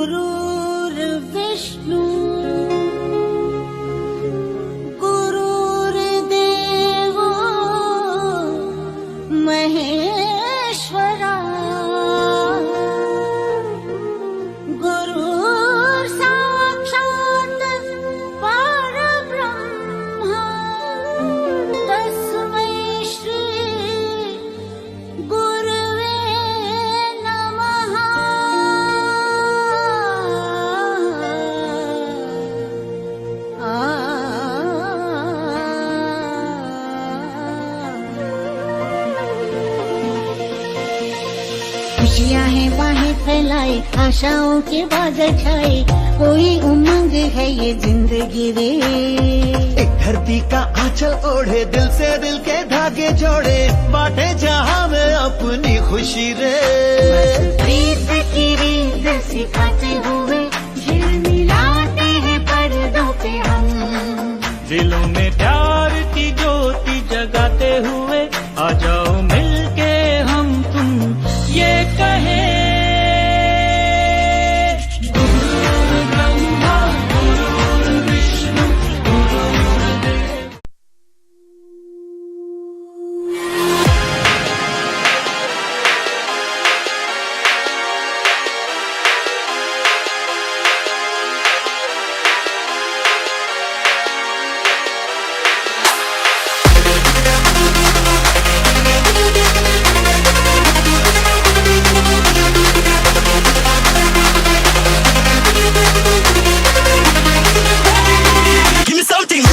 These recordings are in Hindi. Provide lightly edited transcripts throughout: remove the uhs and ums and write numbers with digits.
गुरुर्विष्णु गुरुर्देवो महेश्वरा गुरुर् साक्षात् परब्रह्म तस्मै श्री गुरवे नमः। खुशियाँ हैं बाहें फैलाए, आशाओं के बादल छाए, कोई उमंग है ये जिंदगी रे। एक धरती का आंचल ओढ़े, दिल से दिल के धागे जोड़े, बांटे जहां में अपनी खुशी रे। प्रीत की रीत सिखाते हुए झिलमिलाते हैं पर्दों पे हम, दिलों में प्यार की ज्योति जगाते हुए आ जाओ मिलके हम तुम ये कहे। Give me something.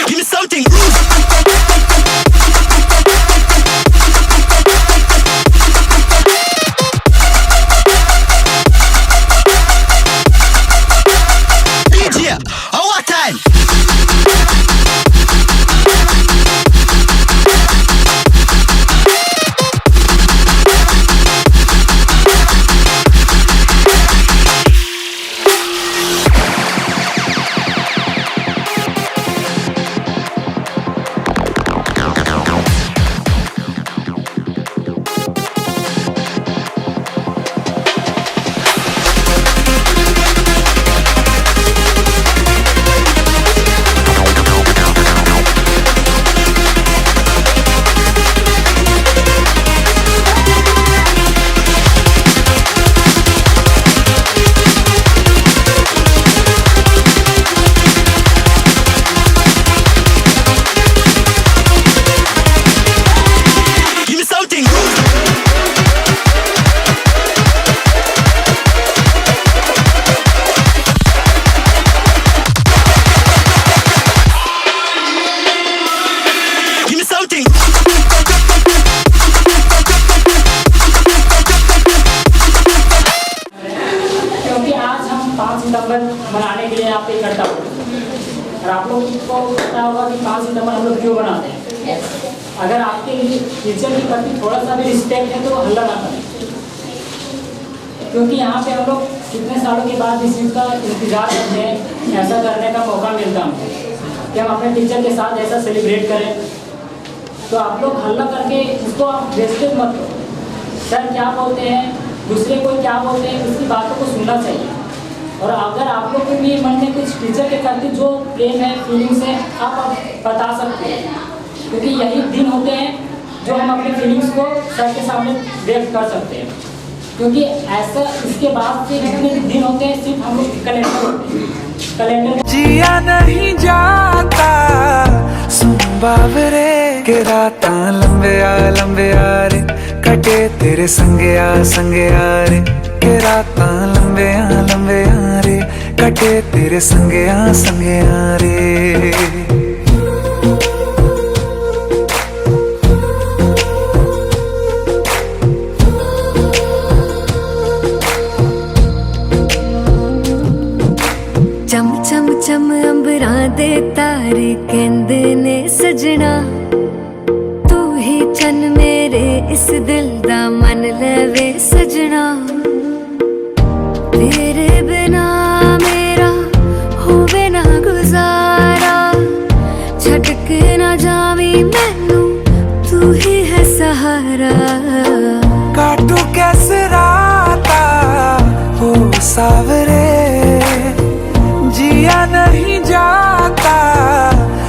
Give me something. DJ, our time. Give me something. Give me something. क्योंकि आज हम 5 सितंबर मनाने के लिए यहाँ पे इकट्ठा हुए हैं। और आप लोग को पता होगा कि 5 सितंबर हम लोग क्यों मनाते हैं। अगर आपके लिए टीचर के प्रति थोड़ा सा भी रिस्पेक्ट है तो हल्ला ना करें, क्योंकि यहाँ पे हम लोग कितने सालों के बाद इस चीज़ का इंतजार करते हैं, ऐसा करने का मौका मिलता है कि हम अपने टीचर के साथ ऐसा सेलिब्रेट करें। तो आप लोग हल्ला करके इसको आप वेस्टेज मत करो। सर क्या बोलते हैं, दूसरे कोई क्या बोलते हैं, उसकी बातों को सुनना चाहिए। और अगर आप लोग के भी मन में कुछ टीचर के प्रति जो प्रेम है, फीलिंग्स है, आप बता सकते हैं, क्योंकि यही दिन होते हैं जो हम अपने फीलिंग्स को सर के सामने व्यक्त कर सकते हैं। क्योंकि ऐसा इसके बाद से जितने भी दिन होते हैं सिर्फ हम लोग कैलेंडर होते हैं, कैलेंडर जिया नहीं जाता सुन बाबरे के राता लंबे आ रे कटे तेरे संगे आ रे के राता लंबे आ रे कटे तेरे संगे आ रे। चम चम चम अंबरां दे तारे कहंदे ने सजना, तू ही चन मेरे इस दिल दा मन लवे सजना। तेरे बिना मेरा होवे ना गुज़ारा। नहीं जाता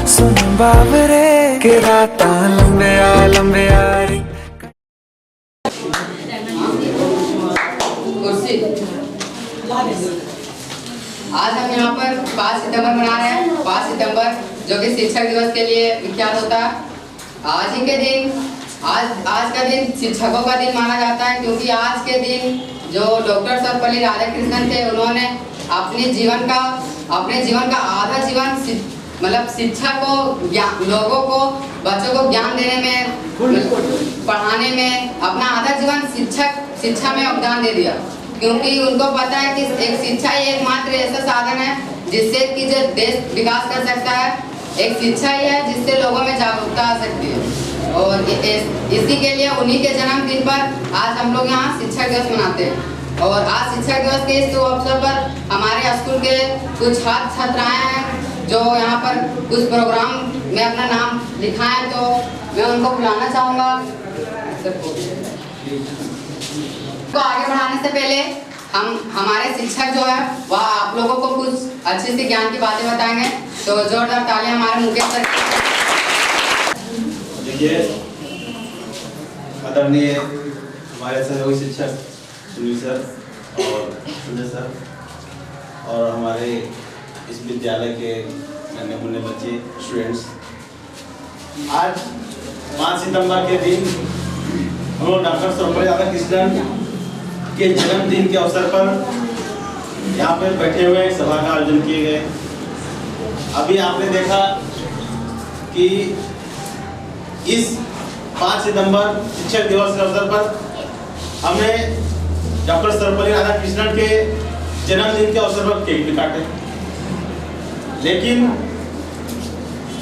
सुन बाबरे के राता लंबे यारी। आज हम यहाँ पर 5 सितंबर मना रहे हैं। 5 सितंबर जो कि शिक्षक दिवस के लिए विख्यात होता है। आज ही के दिन आज का दिन शिक्षकों का दिन माना जाता है, क्योंकि आज के दिन जो डॉक्टर सर्वपल्ली राधाकृष्णन थे, उन्होंने अपने जीवन का आधा जीवन मतलब शिक्षा को, लोगों को, बच्चों को ज्ञान देने में, पढ़ाने में अपना आधा जीवन शिक्षा में योगदान दे दिया। क्योंकि उनको पता है कि एक शिक्षा ही एकमात्र ऐसा साधन है जिससे कि जो देश विकास कर सकता है। एक शिक्षा ही है जिससे लोगों में जागरूकता आ सकती है। और इसी के लिए उन्हीं के जन्मदिन पर आज हम लोग यहाँ शिक्षक दिवस मनाते हैं। और आज शिक्षक दिवस के इस अवसर पर हमारे स्कूल के कुछ छात्र छात्राएँ हैं जो यहाँ पर कुछ प्रोग्राम में अपना नाम लिखाएं, तो मैं उनको बुलाना चाहूँगा। तो आगे बढ़ाने से पहले हमारे शिक्षक जो है वह आप लोगों को कुछ अच्छे से ज्ञान की बातें बताएंगे। तो जोरदार तालियां हमारे मुकेश सर। देखिए, आदरणीय हमारे सहयोगी शिक्षक सुनील सर और संजय सर और हमारे इस विद्यालय के नन्हे मुन्ने बच्चे स्टूडेंट्स, आज 5 सितंबर के दिन हम लोग डॉक्टर सर्वपल्ली राधाकृष्णन के जन्मदिन के अवसर पर यहाँ पे बैठे हुए सभा का आयोजन किए गए। अभी आपने देखा कि इस 5 सितंबर शिक्षक दिवस के अवसर पर हमने डॉक्टर सर्वपल्ली राधाकृष्णन के जन्मदिन के अवसर पर केक भी काटे। लेकिन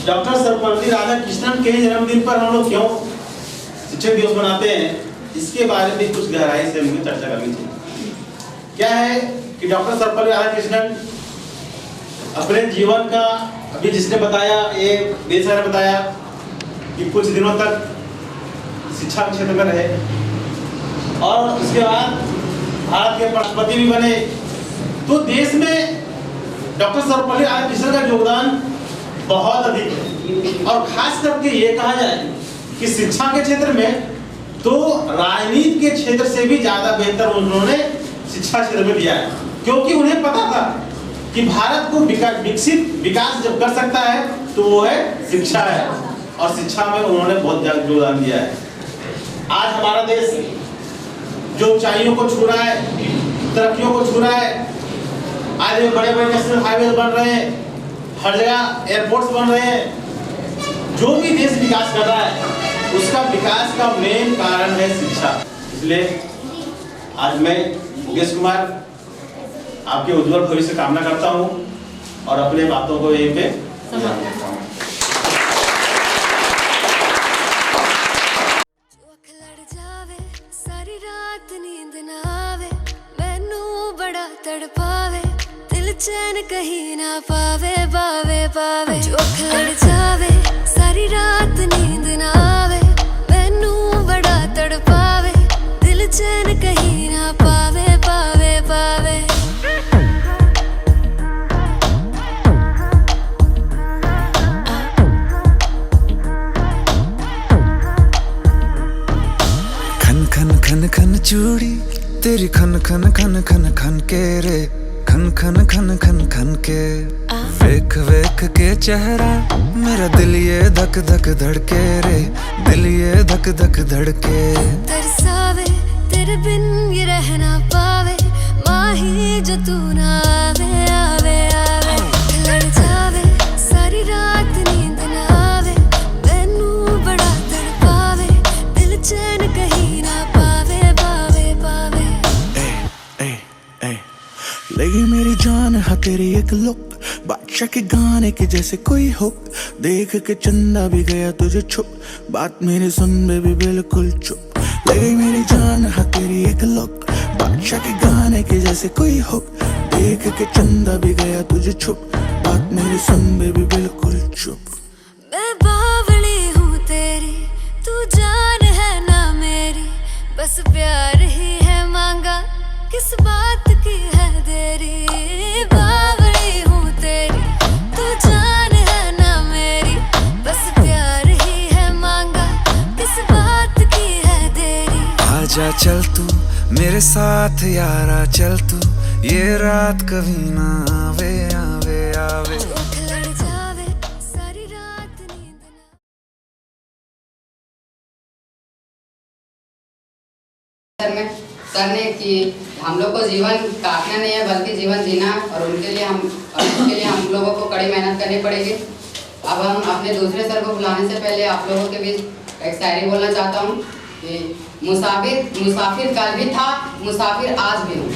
डॉक्टर सर्वपल्ली राधाकृष्णन के जन्मदिन पर हम लोग क्यों शिक्षक दिवस मनाते हैं, इसके बारे में कुछ गहराई से हमें चर्चा करनी चाहिए। क्या है कि डॉक्टर सर्वपल्ली राधाकृष्णन अपने जीवन का, अभी जिसने बताया, ये बेचारा ने बताया कि कुछ दिनों तक शिक्षा के क्षेत्र में रहे और उसके बाद भारत के राष्ट्रपति भी बने। तो देश में डॉक्टर सर्वपल्ली राधाकृष्णन का योगदान बहुत अधिक है। और खास करके ये कहा जाए कि शिक्षा के क्षेत्र में तो राजनीति के क्षेत्र से भी ज्यादा बेहतर उन्होंने शिक्षा क्षेत्र में दिया है, क्योंकि उन्हें पता था कि भारत को विकास जब कर सकता है तो वो है शिक्षा है, और शिक्षा में उन्होंने बहुत ज्यादा योगदान दिया है। आज हमारा देश जो ऊंचाइयों को छू रहा है, तरक्कियों को छू रहा है, आज बड़े बड़े नेशनल हाईवे बन रहे हैं, हर जगह एयरपोर्ट्स बन रहे हैं। जो भी देश विकास कर रहा है उसका विकास का मेन कारण है शिक्षा। इसलिए आज मैं मुकेश कुमार आपके उज्जवल भविष्य कामना करता हूं और अपने बातों को यहीं पे समाप्त करता हूं। सारी रात नींद ना आवे, मैनू बड़ा तड़पावे, दिल चैन कहीं ना पावे, पावे पावे। जो लड़ जावे सारी रात नींद ना आवे, मैनू बड़ा तड़पावे, दिल चैन कहीं ना पावे, पावे पावे। खन खन खन खन चूड़ी तेरी खन खन खन खन खन के रे, खन खन खन खन खन के। वेख वेख के चेहरा मेरा दिल ये धक धक धड़के रे, दिल ये धक धक धड़के। तरसावे तेरे बिन ये रह ना पावे, माही जो तू ना आवे आवे आवे। लड़ जावे सारी रात नींद ना आवे, मैनू बड़ा तड़पावे, दिल चैन कहीं ना पावे, पावे पावे। ए ए ए लगी मेरी जान है तेरी एक लुक, बादशाह के गाने के जैसे कोई हो, देख के चंदा भी गया तुझे छुप, बात मेरी सुन बेबी बिल्कुल चुप। लगी मेरी जान है तेरी एक लुक, बादशाह के गाने के जैसे कोई हो, देख के चंदा भी गया तुझे छुप, बात मेरी सुन बेबी बिल्कुल चुप। मैं बावली हूँ तेरी, तू जान है ना मेरी, बस प्यार ही है मांगा, किस बात की है देरी। बावली हूँ तेरी, चल तू मेरे साथ यारा, चल तू ये रात कभी ना आवे आवे आवे। उठ लड़ जावे सारी रात नींद ना। सर ने कि हम लोग को जीवन काटना नहीं है बल्कि जीवन जीना, और उसके लिए हम लोगों को कड़ी मेहनत करनी पड़ेगी। अब हम अपने दूसरे सर को बुलाने से पहले आप लोगों के बीच एक शायरी बोलना चाहता हूँ कि मुसाफिर कल भी था, मुसाफिर आज भी हूँ।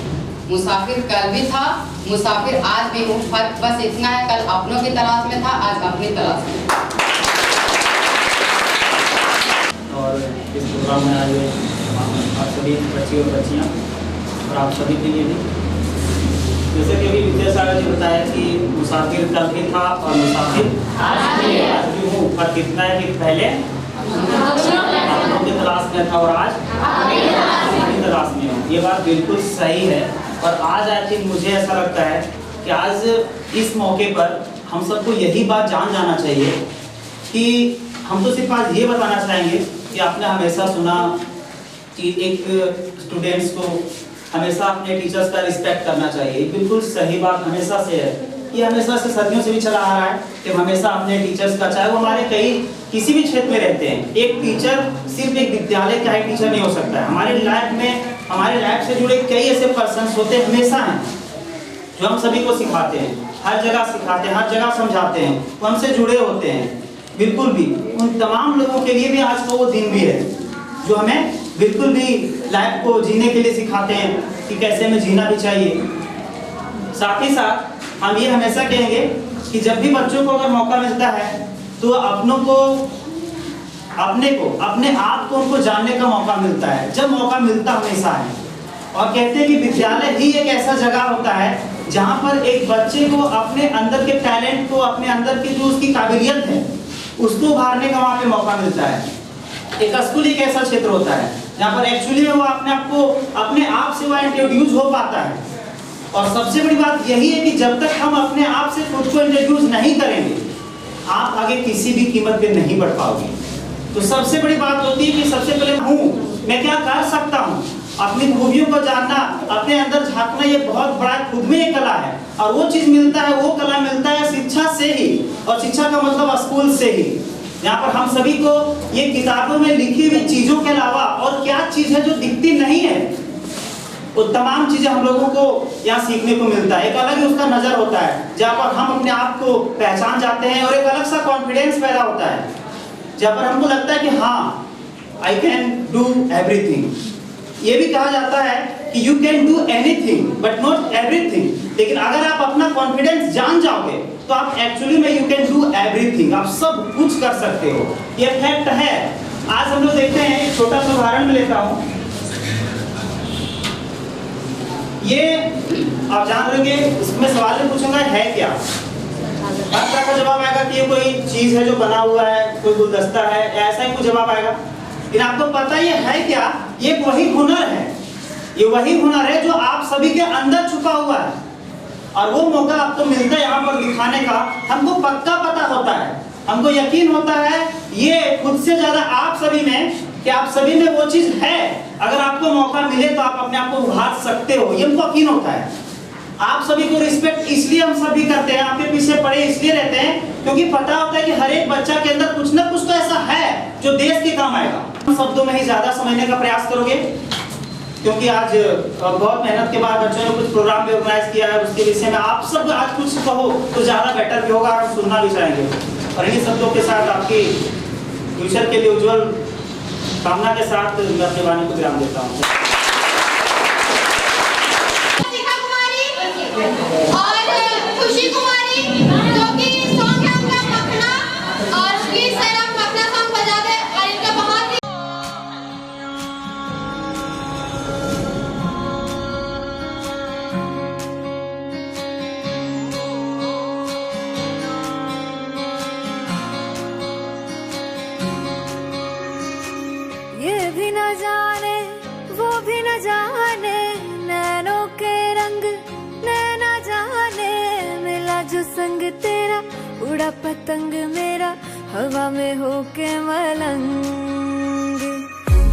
मुसाफिर कल भी था, मुसाफिर आज भी हूँ। फर्क बस इतना है, कल अपनों की तलाश में था, आज अपनी तलाश में। और इस प्रोग्राम में आए हुए आप सभी बच्चे और बच्चियाँ और आप सभी के लिए भी, जैसे कि अभी विद्यासागर जी बताया कि मुसाफिर कल भी था और मुसाफिर आज भी हूँ। फर्क इतना है कि पहले अपनों की तलाश में था और आज अपनी तलाश में हूँ। ये बात बिल्कुल सही है। और आज आई थिंक मुझे ऐसा लगता है कि आज इस मौके पर हम सबको यही बात जाना चाहिए कि हम तो सिर्फ आज ये बताना चाहेंगे कि आपने हमेशा सुना कि एक स्टूडेंट्स को हमेशा अपने टीचर्स का रिस्पेक्ट करना चाहिए। बिल्कुल सही बात हमेशा से है, ये हमेशा से सदियों से भी चला आ रहा है कि हमेशा अपने टीचर्स का, चाहे वो हमारे किसी भी क्षेत्र में रहते हैं, एक टीचर सिर्फ एक विद्यालय का ही टीचर नहीं हो सकता है। हमारे लाइफ से जुड़े कई ऐसे पर्सन्स होते हमेशा हैं जो हम सभी को सिखाते हैं, हर जगह सिखाते हैं, हर जगह समझाते हैं, वो हमसे जुड़े होते हैं। बिल्कुल भी उन तमाम लोगों के लिए भी आज का वो दिन भी है जो हमें बिल्कुल भी लाइफ को जीने के लिए सिखाते हैं कि कैसे हमें जीना भी चाहिए। साथ ही साथ हम ये हमेशा कहेंगे कि जब भी बच्चों को अगर मौका मिलता है तो अपने आप को उनको जानने का मौका मिलता है, जब मौका मिलता हमेशा है। और कहते हैं कि विद्यालय ही एक ऐसा जगह होता है जहाँ पर एक बच्चे को अपने अंदर के टैलेंट को, अपने अंदर की जो उसकी काबिलियत है उसको उभारने का वहाँ पे मौका मिलता है। एक स्कूल एक ऐसा क्षेत्र होता है जहाँ पर एक्चुअली में वो अपने आप से वो इंट्रोड्यूस हो पाता है। और सबसे बड़ी बात यही है कि जब तक हम अपने आप से खुद को इंट्रोड्यूस नहीं करेंगे, आप आगे किसी भी कीमत पे नहीं बढ़ पाओगे। तो सबसे बड़ी बात होती है कि सबसे पहले मैं क्या कर सकता हूँ, अपनी खूबियों को जानना, अपने अंदर झांकना, ये बहुत बड़ा खुद में एक कला है। और वो चीज मिलता है, वो कला मिलता है शिक्षा से ही, और शिक्षा का मतलब स्कूल से ही, यहाँ पर हम सभी को ये किताबों में लिखी हुई चीजों के अलावा और क्या चीज है जो दिखती नहीं है, वो तमाम चीजें हम लोगों को यहाँ सीखने को मिलता है। एक अलग ही उसका नजर होता है जहाँ पर हम अपने आप को पहचान जाते हैं, और एक अलग सा कॉन्फिडेंस पैदा होता है जहाँ पर हमको लगता है कि हाँ, आई कैन डू एवरीथिंग। ये भी कहा जाता है कि you can do anything but not everything. लेकिन अगर आप अपना कॉन्फिडेंस जान जाओगे तो आप एक्चुअली में यू कैन डू एवरीथिंग, आप सब कुछ कर सकते हो। ये फैक्ट है। आज हम लोग देखते हैं, एक छोटा सा उदाहरण में लेता हूँ। ये आप जान लेंगे, इसमें सवाल में पूछूंगा है क्या, हर तरह का जवाब आएगा कि ये कोई चीज है जो बना हुआ है, कोई गुलदस्ता है, ऐसा ही कुछ जवाब आएगा। लेकिन आपको पता ये है क्या, ये वही हुनर है, ये वही हुनर है जो आप सभी के अंदर छुपा हुआ है। और वो मौका आपको मिलता है यहाँ पर दिखाने का, हमको पक्का पता होता है, हमको यकीन होता है ये खुद से ज्यादा आप सभी में, कि आप सभी में वो चीज है। अगर आपको मौका मिले तो आप अपने आप को उभार सकते हो, ये हमको यकीन होता है। आप सभी को रिस्पेक्ट इसलिए हम सभी करते हैं, आपके पीछे पड़े इसलिए रहते हैं क्योंकि पता होता है कि हर एक बच्चा के अंदर कुछ ना कुछ तो ऐसा है जो देश के काम आएगा। शब्दों में ही ज्यादा समझने का प्रयास करोगे, क्योंकि आज बहुत मेहनत के बाद बच्चों ने कुछ प्रोग्राम भी ऑर्गेनाइज किया है, उसके विषय में आप सब आज कुछ कहो तो ज्यादा बेटर भी होगा और हम सुनना भी चाहेंगे। और इन्हीं शब्दों के साथ आपकी फ्यूचर के लिए उज्जवल कामना के साथ मैं अपने वाणी को विराम देता हूँ। और खुशी कुमारी जो कि सॉन्ग है उनका मखना, और प्लीज सर आप मखना सॉन्ग बजा दे। और इनका बहुत ही ये भी न जाने वो भी न जाने, नैनों के रंग नैना जाने, मिला जो संग तेरा उड़ा पतंग मेरा हवा में होके मलंग।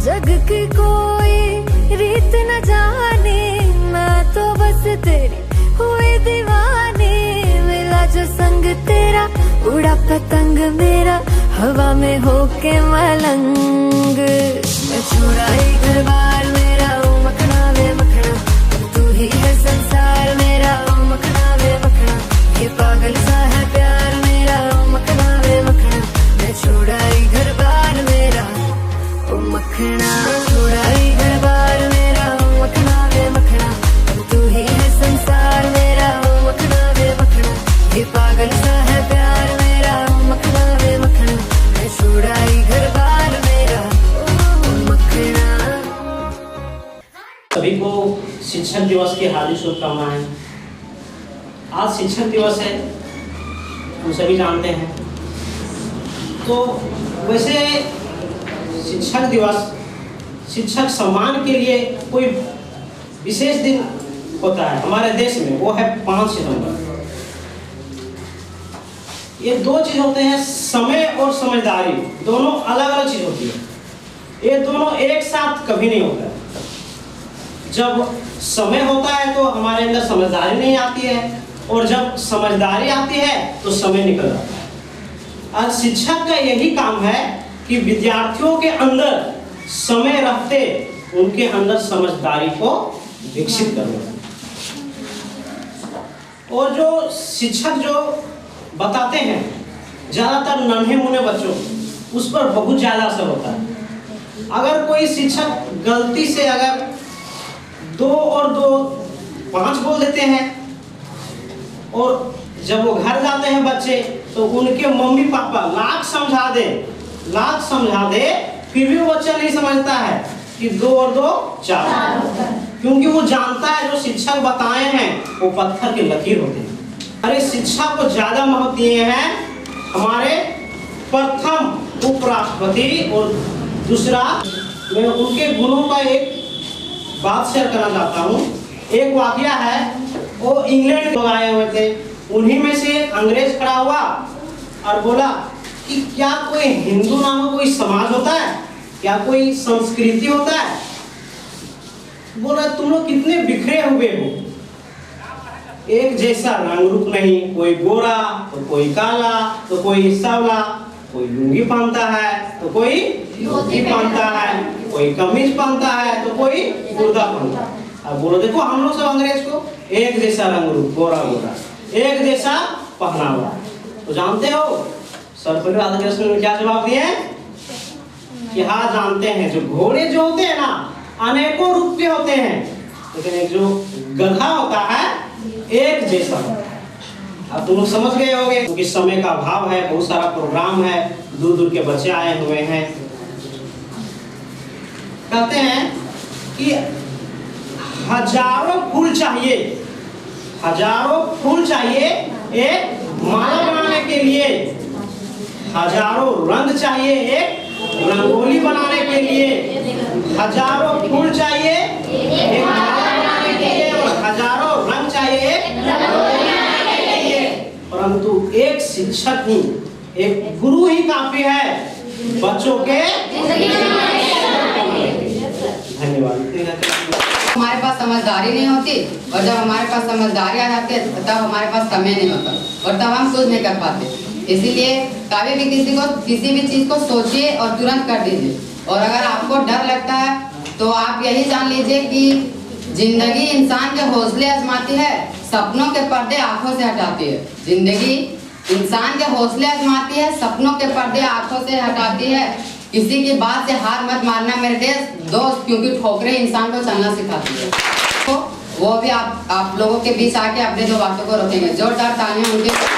जग की कोई रीत न जाने, मैं तो बस तेरी हुई दीवानी। मिला जो संग तेरा, उड़ा पतंग मेरा हवा में होके मलंग। मैं छुड़ाई घर बार मेरा, ओ मखना वे मखना, तू ही है संसार मेरा, ओ मखना वे मखना। ये पागल सा है प्यार मेरा, ओ मखना वे मखना। मैं छुड़ाई घर बार मेरा, ओ मखना। छुड़ाई घर बार मेरा, ओ मखना वे मखना, तू ही है संसार मेरा, ओ मखना वे मखना। ये पागल सा है प्यार मेरा, ओ मखना वे मखना। मैं छुड़ाई घर बार मेरा, ओ मखना। सभी को शिक्षक दिवस की हार्दिक शुभकामनाएं। आज शिक्षक दिवस है, हम सभी जानते हैं। तो वैसे शिक्षक दिवस, शिक्षक सम्मान के लिए कोई विशेष दिन होता है हमारे देश में, वो है 5 सितंबर। ये दो चीज होते हैं, समय और समझदारी, दोनों अलग अलग चीज होती है। ये दोनों एक साथ कभी नहीं होता। जब समय होता है तो हमारे अंदर समझदारी नहीं आती है, और जब समझदारी आती है तो समय निकल जाता है। आज शिक्षक का यही काम है कि विद्यार्थियों के अंदर समय रहते उनके अंदर समझदारी को विकसित करना। और जो शिक्षक जो बताते हैं ज्यादातर नन्हे मुन्ने बच्चों, उस पर बहुत ज्यादा असर होता है। अगर कोई शिक्षक गलती से अगर 2 और 2 5 बोल देते हैं, और जब वो घर जाते हैं बच्चे, तो उनके मम्मी पापा लाख समझा दे फिर भी वो बच्चा नहीं समझता है कि 2 और 2 4, क्योंकि वो जानता है जो शिक्षक बताए हैं वो पत्थर के लकीर होते हैं। अरे शिक्षा को ज्यादा महत्व दिए हैं हमारे प्रथम उपराष्ट्रपति, और दूसरा मैं उनके गुणों का एक बात शेयर करना चाहता हूँ। एक वाकया है, वो इंग्लैंड के लोग आए हुए थे, उन्हीं में से अंग्रेज खड़ा हुआ और बोला कि क्या कोई हिंदू नामक कोई समाज होता है, क्या कोई संस्कृति होता है? बोला तुम लोग कितने बिखरे हुए हो, एक जैसा रंग रूप नहीं, कोई गोरा तो कोई काला तो कोई सांवला, कोई लुंगी पहनता है तो कोई धोती पहनता है, कोई कमीज पहनता है तो कोई कुर्ता पहनता है। अब बोलो देखो हम लोग सब अंग्रेज को एक जैसा रंग रूप, गोरा गोरा, एक जैसा पहनावा। तो जानते हो सर्वपल्ली राधाकृष्णन ने क्या जवाब दिए कि हाँ जानते हैं, जो घोड़े जो होते हैं ना अनेकों रूप के होते हैं, लेकिन एक जो गधा होता है एक जैसा होता है। अब तुम लोग समझ गए होंगे, क्योंकि समय का अभाव है, बहुत सारा प्रोग्राम है, दूर दूर के बच्चे आए हुए हैं। कहते हैं कि हजारों फूल चाहिए एक माला बनाने के लिए, हजारों रंग चाहिए एक रंगोली बनाने के लिए, हजारों फूल चाहिए एक माला बनाने के लिए, और हजारों रंग चाहिए एक रंगोली बनाने के लिए, परंतु एक शिक्षक ही, एक गुरु ही काफी है बच्चों के। धन्यवाद। हमारे पास समझदारी नहीं होती, और जब हमारे पास समझदारी आ जाती है तब हमारे पास समय नहीं होता, और तब हम कुछ नहीं कर पाते। इसीलिए कभी भी किसी भी चीज को सोचिए और तुरंत कर दीजिए। और अगर आपको डर लगता है तो आप यही जान लीजिए कि जिंदगी इंसान के हौसले आजमाती है, सपनों के पर्दे आंखों से हटाती है। जिंदगी इंसान के हौसले आजमाती है, सपनों के पर्दे आंखों से हटाती है। किसी की बात से हार मत मारना मेरे दोस्त, क्योंकि ठोकरें इंसान को चलना सिखाती है। तो वो भी आप लोगों के बीच आके अपने 2 बातों को रखेंगे। जोरदार तालियां उनके।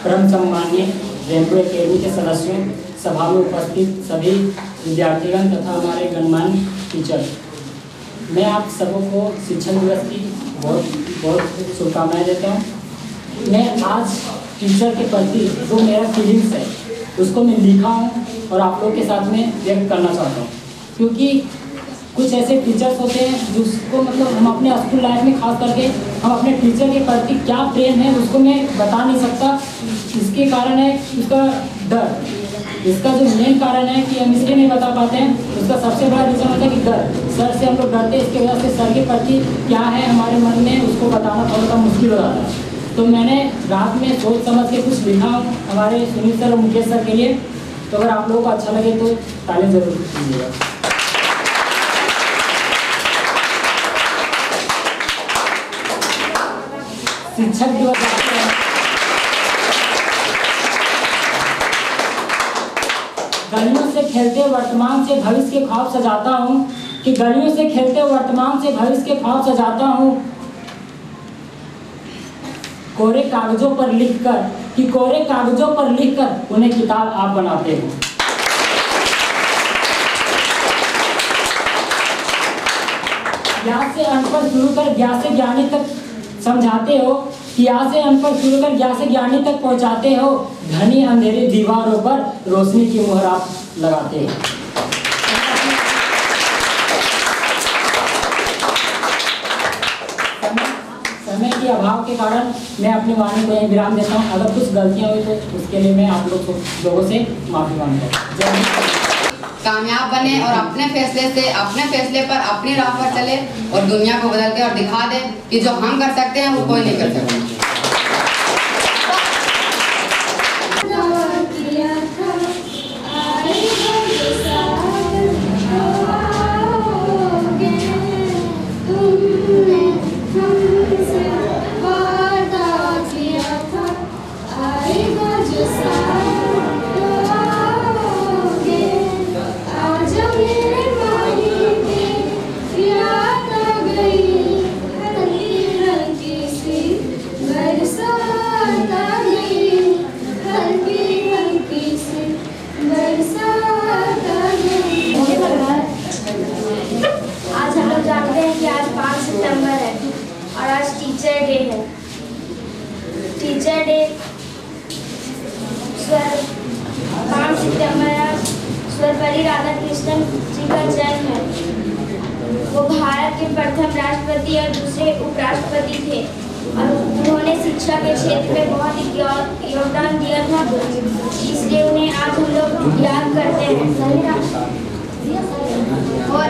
परम सम्माननीय रेनबो एकेडमी के सदस्यों, सभा में उपस्थित सभी विद्यार्थीगण तथा हमारे गणमान्य टीचर, मैं आप सबों को शिक्षक दिवस की बहुत बहुत शुभकामनाएं देता हूँ। मैं आज टीचर के प्रति जो मेरा फीलिंग्स है उसको मैं लिखा हूँ और आप लोग के साथ में व्यक्त करना चाहता हूँ, क्योंकि कुछ ऐसे टीचर्स होते हैं जिसको मतलब हम अपने स्कूल लाइफ में खास करके हम अपने टीचर के प्रति क्या प्रेम है उसको मैं बता नहीं सकता। इसके कारण है इसका डर। इसका जो मेन कारण है कि हम इसलिए नहीं बता पाते हैं, उसका सबसे बड़ा रीज़न होता है कि डर। सर से हम लोग डरते हैं, इसकी वजह से सर के प्रति क्या है हमारे मन में उसको बताना थोड़ा सा मुश्किल हो जाता है। तो मैंने रात में सोच समझ के कुछ लिखा हमारे सुनील सर और मुकेश सर के लिए। तो अगर आप लोगों को अच्छा लगे तो ताली जरूर दीजिएगा। शिक्षक दिवस गलियों से खेलते वर्तमान से भविष्य के ख्वाब सजाता हूँ, कि गलियों से खेलते वर्तमान से भविष्य के ख्वाब सजाता हूँ। कोरे कागजों पर लिखकर, कि कोरे कागजों पर लिखकर उन्हें किताब आप बनाते हो। ज्ञान से अनपढ़ शुरू कर ज्ञान से ज्ञानी तक समझाते हो, कि यहाँ से अनपढ़ शुरू कर ज्ञान से ज्ञानी तक पहुँचाते हो। घनी अंधेरी दीवारों पर रोशनी की मोहर आप लगाते हो। समय के अभाव के कारण मैं अपनी वाणी को यहीं विराम देता हूँ। अगर कुछ गलतियाँ हुई तो उसके लिए मैं आप लोगों से माफी मांगता हूँ। कामयाब बने और अपने फैसले पर अपनी राह पर चले और दुनिया को बदल के और दिखा दे कि जो हम कर सकते हैं वो कोई नहीं कर सकता। टीचर डे 5 सितंबर सर्वपल्ली राधाकृष्णन जी का जन्म है। वो भारत के प्रथम राष्ट्रपति और दूसरे उपराष्ट्रपति थे और उन्होंने शिक्षा के क्षेत्र में बहुत ही योगदान दिया था, इसलिए उन्हें आज हम लोग याद करते हैं। और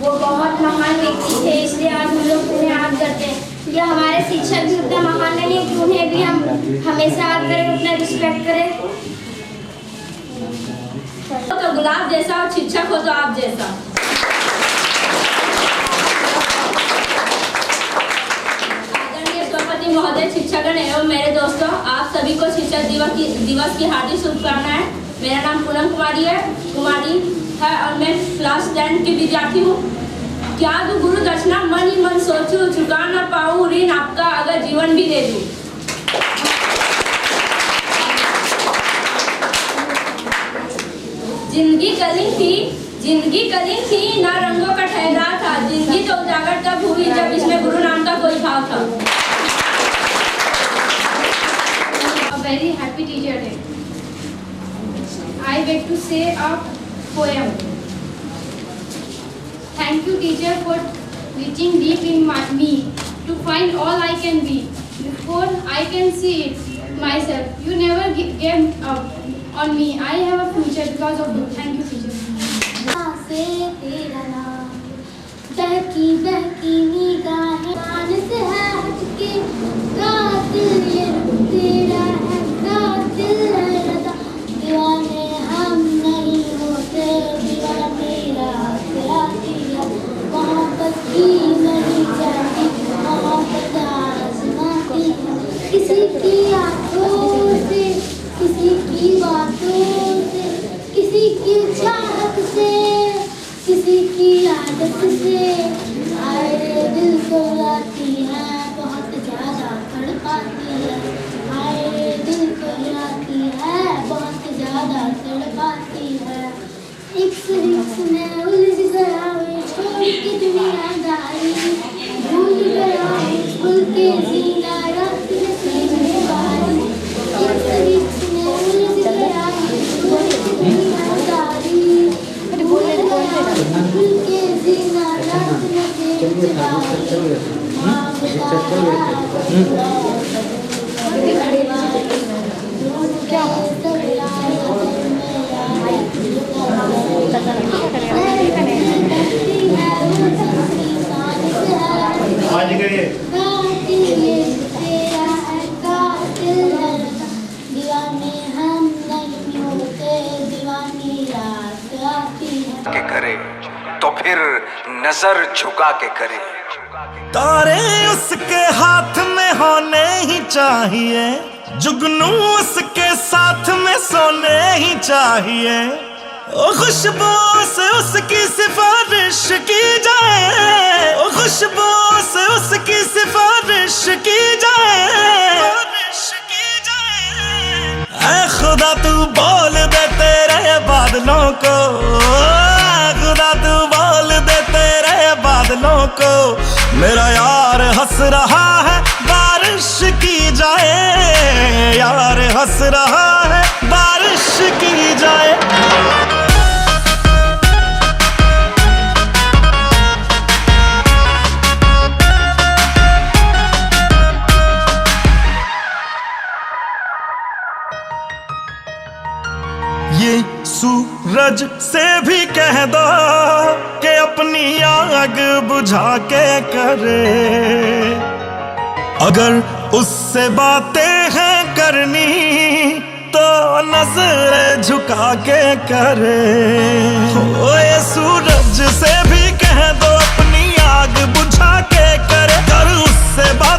वो बहुत महान व्यक्ति थे, इसलिए आज हम लोग उन्हें याद करते हैं। या हमारे शिक्षक भी उतना महान नहीं है कि उन्हें भी हम हमेशा याद करें, उतना रिस्पेक्ट करें। तो गुलाब जैसा और शिक्षक हो तो आप जैसा। आदरणीय सभापति महोदय, शिक्षकगण एवं मेरे दोस्तों, आप सभी को शिक्षक दिवस की हार्दिक शुभकामनाएं। मेरा नाम पूनम कुमारी है और मैं क्लास 10 की विद्यार्थी हूँ। क्या दूं गुरु दक्षिणा, मन ही मन सोचूं, चुका न पाऊं ऋण आपका अगर जीवन भी दे दूं। जिंदगी कलिंग थी ना रंगों का ठहराव था, जिंदगी तो उजागर तब हुई जब इसमें गुरु नाम का कोई भाव था। A very happy teacher day. I beg to say a poem. Thank you, teacher, for reaching deep in me to find all I can be. Before I can see it myself, you never gave up on me. I have a future because of you. Thank you, teacher. से तेरा नाम बहकी बहकी निगाहें मान से है हटके, कातिल ये तेरा है, कातिल है रदा। दीवाने हम नहीं होते, दीवाने रात आती है, मोहब्बत की नहीं जाती, मोहब्बत आजमाती है। किसी की आंखों से, किसी की बातों से, किसी की चाहत से, किसी की आदत से, आए दिल को लाती है, बहुत ज्यादा तड़पाती है। आए दिल को लाती है, बहुत ज्यादा तड़पाती है। इक्स में उलझ गया मैं, छोड़ के दुनियादारी, भूल गया भूल के जीना, रात में सीने बारी। इक्स में उलझ गया, छोड़ के दुनियादारी, आज करिए के करे तो फिर नजर झुका के करे। तारे उसके हाथ में होने ही चाहिए, जुगनू उसके साथ में सोने ही चाहिए। ओ खुशबू से उसकी सिफारिश की जाए, ओ खुशबू से उसकी सिफारिश की जाए। ऐ खुदा तू बोल दे तेरे बादलों को, खुदा तू बोल दे तेरे बादलों को, मेरा यार हंस रहा है बारिश की जाए, यार हंस रहा है बारिश की जाए। ये सूरज से भी कह दो कि अपनी आग बुझा के करे, अगर उससे बातें हैं करनी तो नजर झुका के करे। ओ ये सूरज से भी कह दो अपनी आग बुझा के करे, अगर उससे बात